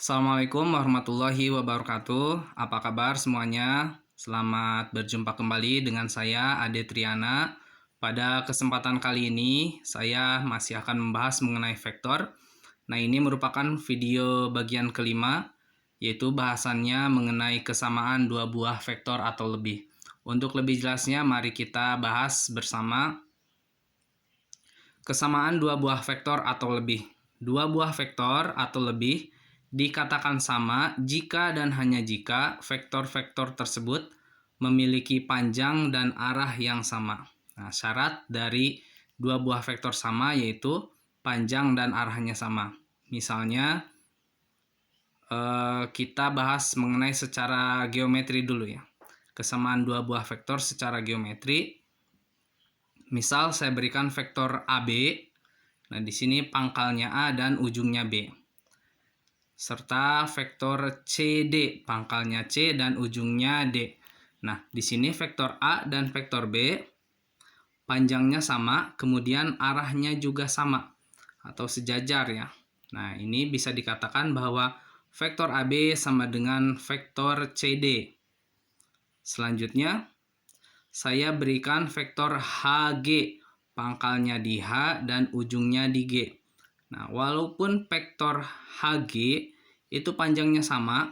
Assalamualaikum warahmatullahi wabarakatuh. Apa kabar semuanya? Selamat berjumpa kembali dengan saya Ade Triana. Pada kesempatan kali ini saya masih akan membahas mengenai vektor. Nah, ini merupakan video bagian kelima, yaitu bahasannya mengenai kesamaan dua buah vektor atau lebih. Untuk lebih jelasnya, mari kita bahas bersama kesamaan dua buah vektor atau lebih. Dua buah vektor atau lebih dikatakan sama jika dan hanya jika vektor-vektor tersebut memiliki panjang dan arah yang sama. Nah, syarat dari dua buah vektor sama yaitu panjang dan arahnya sama. Misalnya, kita bahas mengenai secara geometri dulu ya. Kesamaan dua buah vektor secara geometri. Misal saya berikan vektor AB. Nah, di sini pangkalnya A dan ujungnya B. Serta vektor CD, pangkalnya C dan ujungnya D. Nah, di sini vektor A dan vektor B panjangnya sama, kemudian arahnya juga sama atau sejajar ya. Nah, ini bisa dikatakan bahwa vektor AB sama dengan vektor CD. Selanjutnya, saya berikan vektor HG, pangkalnya di H dan ujungnya di G. Nah, walaupun vektor HG itu panjangnya sama,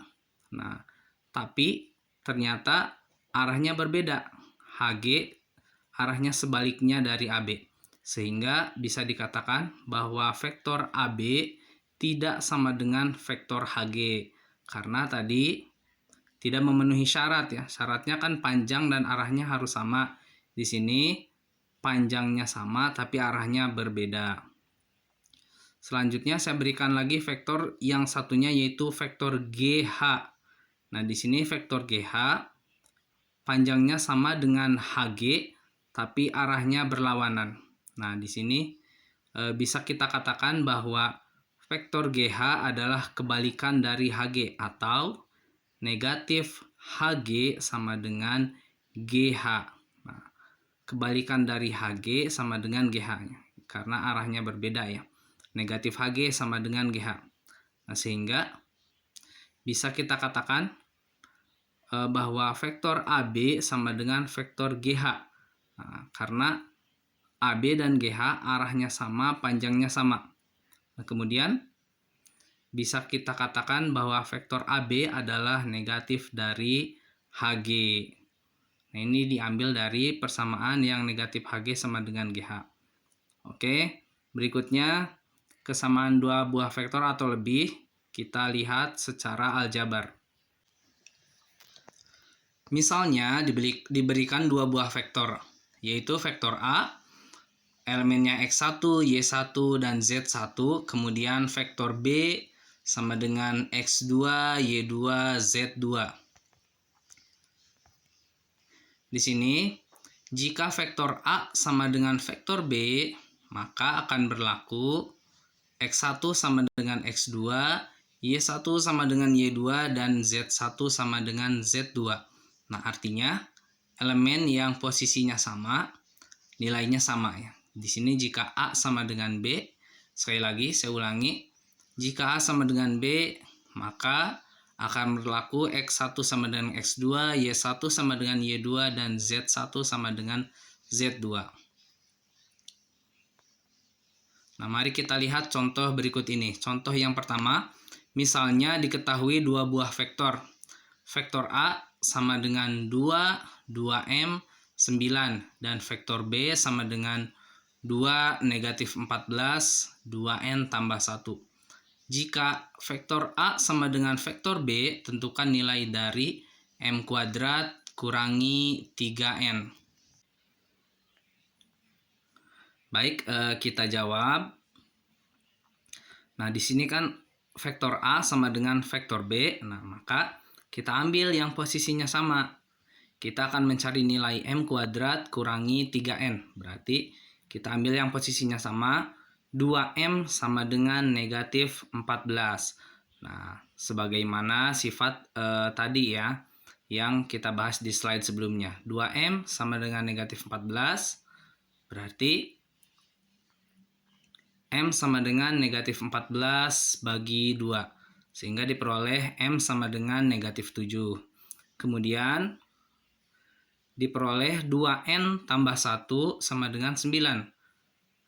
nah, tapi ternyata arahnya berbeda. HG arahnya sebaliknya dari AB. Sehingga bisa dikatakan bahwa vektor AB tidak sama dengan vektor HG. Karena tadi tidak memenuhi syarat ya. Syaratnya kan panjang dan arahnya harus sama. Di sini panjangnya sama tapi arahnya berbeda. Selanjutnya saya berikan lagi vektor yang satunya yaitu vektor GH. Nah, di sini vektor GH panjangnya sama dengan HG tapi arahnya berlawanan. Nah, di sini bisa kita katakan bahwa vektor GH adalah kebalikan dari HG atau negatif HG sama dengan GH. Nah, kebalikan dari HG sama dengan GH karena arahnya berbeda ya. Negatif HG sama dengan GH. Nah, sehingga bisa kita katakan bahwa vektor AB sama dengan vektor GH. Nah, karena AB dan GH arahnya sama, panjangnya sama. Nah, kemudian bisa kita katakan bahwa vektor AB adalah negatif dari HG. Nah, ini diambil dari persamaan yang negatif HG sama dengan GH. Oke, berikutnya kesamaan dua buah vektor atau lebih kita lihat secara aljabar. Misalnya diberikan dua buah vektor, yaitu vektor A, elemennya X1, Y1, dan Z1, kemudian vektor B sama dengan X2, Y2, Z2. Di sini, jika vektor A sama dengan vektor B, maka akan berlaku X1 sama dengan X2, Y1 sama dengan Y2, dan Z1 sama dengan Z2. Nah, artinya elemen yang posisinya sama, nilainya sama ya. Di sini jika A sama dengan B, sekali lagi saya ulangi, jika A sama dengan B, maka akan berlaku X1 sama dengan X2, Y1 sama dengan Y2, dan Z1 sama dengan Z2. Nah, mari kita lihat contoh berikut ini. Contoh yang pertama, misalnya diketahui dua buah vektor. Vektor A sama dengan 2, 2M, 9. Dan vektor B sama dengan 2, negatif 14, 2N tambah 1. Jika vektor A sama dengan vektor B, tentukan nilai dari M kuadrat kurangi 3N. Baik, kita jawab. Nah, di sini kan vektor A sama dengan vektor B. Nah, maka kita ambil yang posisinya sama. Kita akan mencari nilai M kuadrat kurangi 3N. Berarti kita ambil yang posisinya sama. 2M sama dengan negatif 14. Nah, sebagaimana sifat tadi ya, yang kita bahas di slide sebelumnya. 2M sama dengan negatif 14. Berarti M sama dengan negatif 14 bagi 2. sehingga diperoleh M sama dengan negatif 7. Kemudian diperoleh 2N tambah 1 sama dengan 9.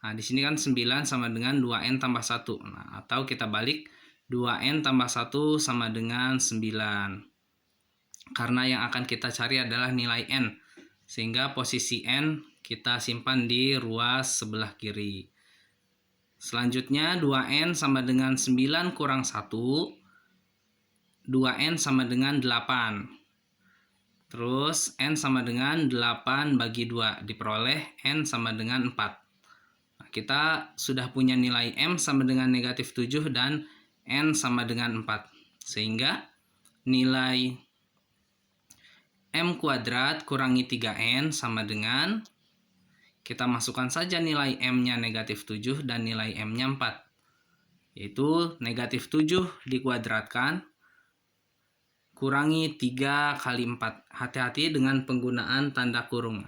Nah, di sini kan 9 sama dengan 2N tambah 1. Nah, atau kita balik 2N tambah 1 sama dengan 9. Karena yang akan kita cari adalah nilai N. Sehingga posisi N kita simpan di ruas sebelah kiri. Selanjutnya 2N sama dengan 9 kurang 1. 2N sama dengan 8. Terus N sama dengan 8 bagi 2. Diperoleh N sama dengan 4. Nah, kita sudah punya nilai M sama dengan negatif 7 dan N sama dengan 4. Sehingga nilai M kuadrat kurangi 3N sama dengan, kita masukkan saja nilai M-nya negatif 7 dan nilai M-nya 4. Yaitu negatif 7 dikuadratkan kurangi 3 kali 4. Hati-hati dengan penggunaan tanda kurung.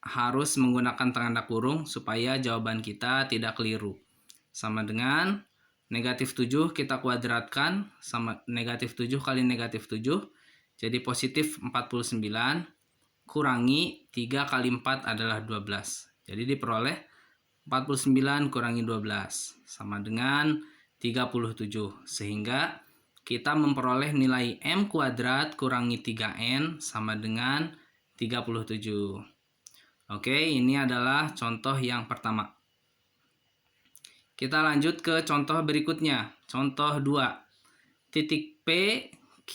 Harus menggunakan tanda kurung supaya jawaban kita tidak keliru. Sama dengan negatif 7 kita kuadratkan sama negatif 7 kali negatif 7. Jadi positif 49 kurangi 3 kali 4 adalah 12. Jadi diperoleh 49 kurangi 12 sama dengan 37. Sehingga kita memperoleh nilai M kuadrat kurangi 3N sama dengan 37. Oke, ini adalah contoh yang pertama. Kita lanjut ke contoh berikutnya. Contoh 2. Titik P, Q,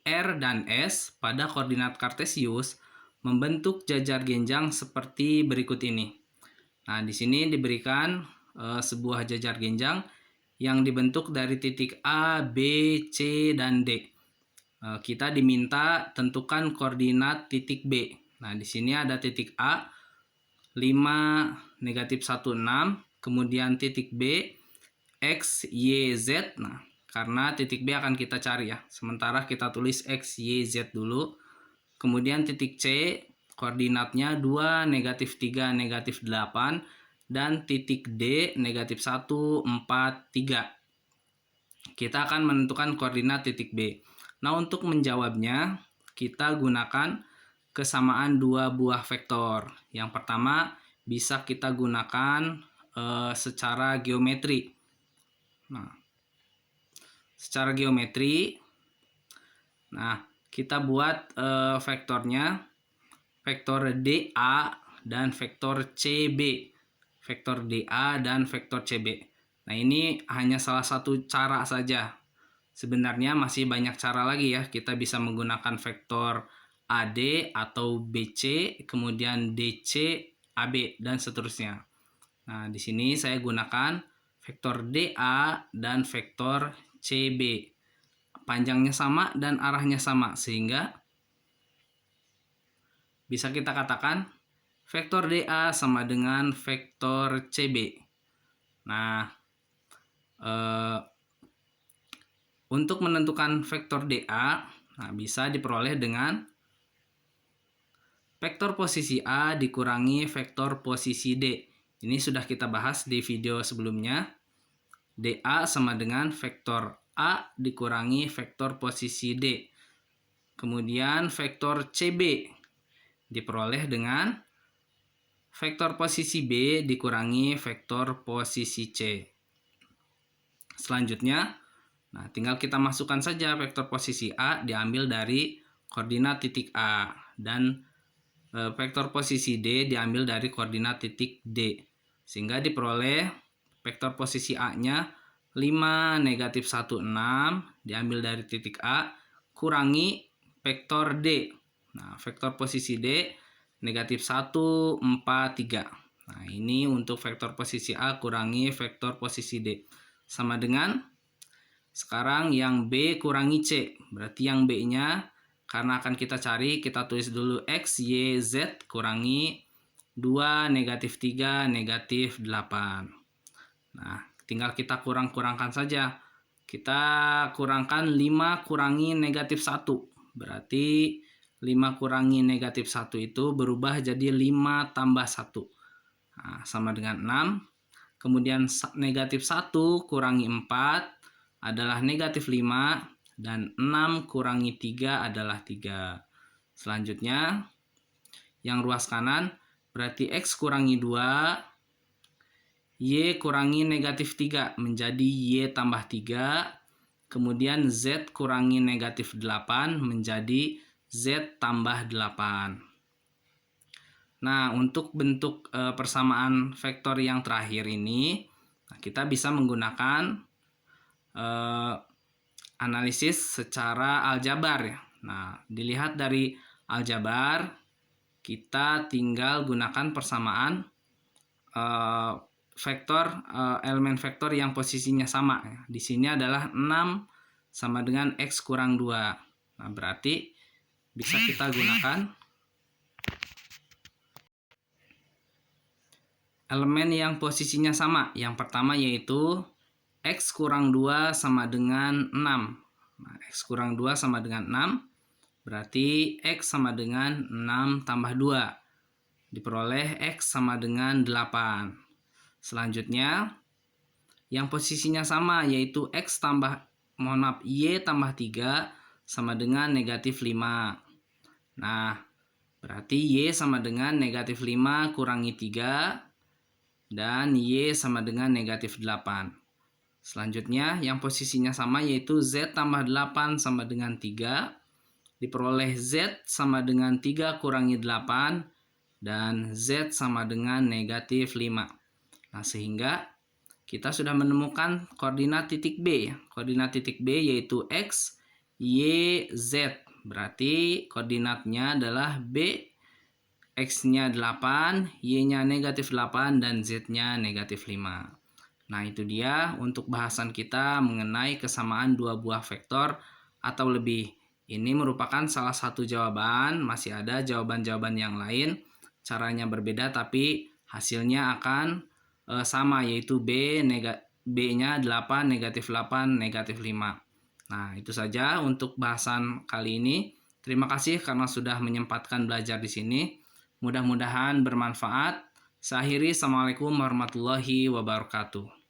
R, dan S pada koordinat kartesius membentuk jajar genjang seperti berikut ini. Nah, di sini diberikan sebuah jajar genjang yang dibentuk dari titik A, B, C, dan D. Kita diminta tentukan koordinat titik B. Nah, di sini ada titik A, 5, negatif 1, 6. Kemudian titik B, X, Y, Z. Nah, karena titik B akan kita cari ya. Sementara kita tulis X, Y, Z dulu. Kemudian titik C, koordinatnya 2, negatif 3, negatif 8. Dan titik D negatif 1, 4, 3. Kita akan menentukan koordinat titik B. Nah, untuk menjawabnya kita gunakan kesamaan dua buah vektor. Yang pertama bisa kita gunakan secara geometri. Nah, secara geometri, kita buat vektornya, vektor DA dan vektor CB. Vektor DA dan vektor CB. Nah, ini hanya salah satu cara saja. Sebenarnya masih banyak cara lagi ya. Kita bisa menggunakan vektor AD atau BC, kemudian DC, AB, dan seterusnya. Nah, di sini saya gunakan vektor DA dan vektor CB. Panjangnya sama dan arahnya sama, sehingga bisa kita katakan vektor DA sama dengan vektor CB. Nah, untuk menentukan vektor DA, bisa diperoleh dengan vektor posisi A dikurangi vektor posisi D. Ini sudah kita bahas di video sebelumnya. DA sama dengan vektor A dikurangi vektor posisi D. Kemudian vektor CB diperoleh dengan vektor posisi B dikurangi vektor posisi C. Selanjutnya, tinggal kita masukkan saja vektor posisi A diambil dari koordinat titik A dan vektor posisi D diambil dari koordinat titik D. Sehingga diperoleh vektor posisi A-nya 5, negatif 1, 6 diambil dari titik A kurangi vektor D. Nah, vektor posisi D negatif 1, 4, 3. Nah, ini untuk vektor posisi A kurangi vektor posisi D. Sama dengan sekarang yang B kurangi C. Berarti yang B-nya, karena akan kita cari, kita tulis dulu X, Y, Z kurangi 2, negatif 3, negatif 8. Nah, tinggal kita kurang-kurangkan saja. Kita kurangkan 5 kurangi negatif 1. Berarti 5 kurangi negatif 1 itu berubah jadi 5 tambah 1. Nah, sama dengan 6. Kemudian negatif 1 kurangi 4 adalah negatif 5 dan 6 kurangi 3 adalah 3. Selanjutnya, yang ruas kanan berarti X kurangi 2, Y kurangi negatif 3 menjadi Y tambah 3. Kemudian Z kurangi negatif 8 menjadi Z tambah 8. Nah, untuk bentuk persamaan vektor yang terakhir ini, kita bisa menggunakan analisis secara aljabar ya. Nah, dilihat dari aljabar, kita tinggal gunakan persamaan elemen vektor yang posisinya sama. Di sini adalah 6 sama dengan X kurang 2. Nah, berarti bisa kita gunakan elemen yang posisinya sama. Yang pertama yaitu X kurang 2 sama dengan 6. Nah, X kurang 2 sama dengan 6. Berarti X sama dengan 6 tambah 2. Diperoleh X sama dengan 8. Selanjutnya, yang posisinya sama yaitu Y tambah 3 sama dengan negatif 5. Nah, berarti Y sama dengan negatif 5 kurangi 3. Dan Y sama dengan negatif 8. Selanjutnya, yang posisinya sama yaitu Z tambah 8 sama dengan 3. Diperoleh Z sama dengan 3 kurangi 8. Dan Z sama dengan negatif 5. Nah, sehingga kita sudah menemukan koordinat titik B. Koordinat titik B yaitu X, Y, Z. Berarti koordinatnya adalah B, X-nya 8, Y-nya negatif 8, dan Z-nya negatif 5. Nah, itu dia untuk bahasan kita mengenai kesamaan dua buah vektor atau lebih. Ini merupakan salah satu jawaban, masih ada jawaban-jawaban yang lain. Caranya berbeda tapi hasilnya akan sama, yaitu B-nya 8, negatif 8, negatif 5. Nah, itu saja untuk bahasan kali ini. Terima kasih karena sudah menyempatkan belajar di sini. Mudah-mudahan bermanfaat. Saya akhiri, Assalamualaikum warahmatullahi wabarakatuh.